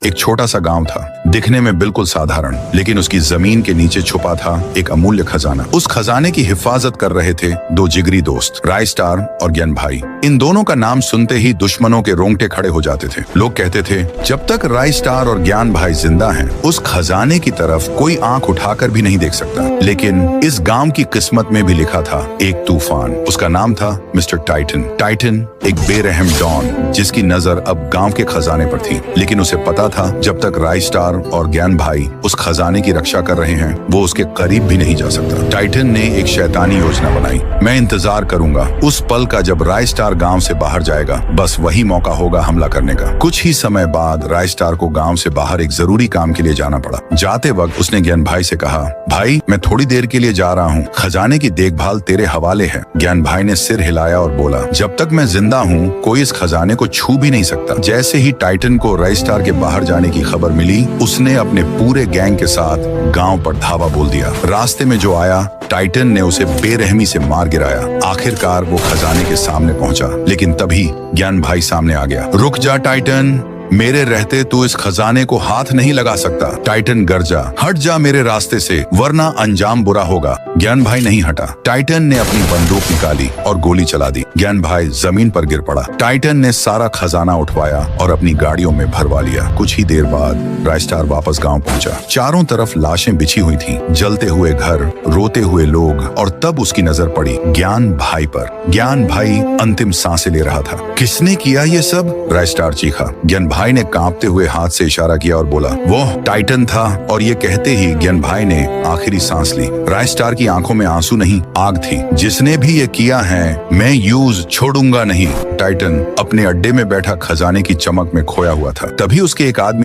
एक छोटा सा गांव था, दिखने में बिल्कुल साधारण, लेकिन उसकी जमीन के नीचे छुपा था एक अमूल्य खजाना। उस खजाने की हिफाजत कर रहे थे दो जिगरी दोस्त, राय स्टार और ज्ञान भाई। इन दोनों का नाम सुनते ही दुश्मनों के रोंगटे खड़े हो जाते थे। लोग कहते थे, जब तक राय स्टार और ज्ञान भाई जिंदा हैं, उस खजाने की तरफ कोई आंख उठाकर भी नहीं देख सकता। लेकिन इस गांव की किस्मत में भी लिखा था एक तूफान। उसका नाम था मिस्टर टाइटन। टाइटन एक बेरहम डॉन, जिसकी नजर अब गांव के खजाने पर थी। लेकिन उसे पता था, जब तक राय स्टार और ज्ञान भाई उस खजाने की रक्षा कर रहे हैं, वो उसके करीब भी नहीं जा सकता। टाइटन ने एक शैतानी योजना बनाई। मैं इंतजार करूंगा उस पल का जब राय स्टार गांव से बाहर जाएगा, बस वही मौका होगा हमला करने का। कुछ ही समय बाद राय स्टार को गांव से बाहर एक जरूरी काम के लिए जाना पड़ा। जाते वक्त उसने ज्ञान भाई से कहा, भाई मैं थोड़ी देर के लिए जा रहा हूँ, खजाने की देखभाल तेरे हवाले है। ज्ञान भाई ने सिर हिलाया और बोला, जब तक मैं जिंदा हूँ कोई इस खजाने को छू भी नहीं सकता। जैसे ही टाइटन को राय स्टार के बाहर जाने की खबर मिली, उसने अपने पूरे गैंग के साथ गांव पर धावा बोल दिया। रास्ते में जो आया, टाइटन ने उसे बेरहमी से मार गिराया। आखिरकार वो खजाने के सामने पहुंचा, लेकिन तभी ज्ञान भाई सामने आ गया। रुक जा टाइटन, मेरे रहते तू इस खजाने को हाथ नहीं लगा सकता। टाइटन गरजा, हट जा मेरे रास्ते से, वरना अंजाम बुरा होगा। ज्ञान भाई नहीं हटा। टाइटन ने अपनी बंदूक निकाली और गोली चला दी। ज्ञान भाई जमीन पर गिर पड़ा। टाइटन ने सारा खजाना उठवाया और अपनी गाड़ियों में भरवा लिया। कुछ ही देर बाद राय स्टार वापस गांव पहुंचा। चारों तरफ लाशें बिछी हुई थीं, जलते हुए घर, रोते हुए लोग, और तब उसकी नजर पड़ी ज्ञान भाई पर। ज्ञान भाई अंतिम सांसें ले रहा था। किसने किया ये सब? राय स्टार चीखा। ज्ञान भाई ने कांपते हुए हाथ से इशारा किया और बोला, वो टाइटन था। और ये कहते ही ज्ञान भाई ने आखिरी सांस ली। राय स्टार की आंखों में आंसू नहीं, आग थी। जिसने भी ये किया है, मैं यूज छोड़ूंगा नहीं। टाइटन अपने अड्डे में बैठा खजाने की चमक में खोया हुआ था। तभी उसके एक आदमी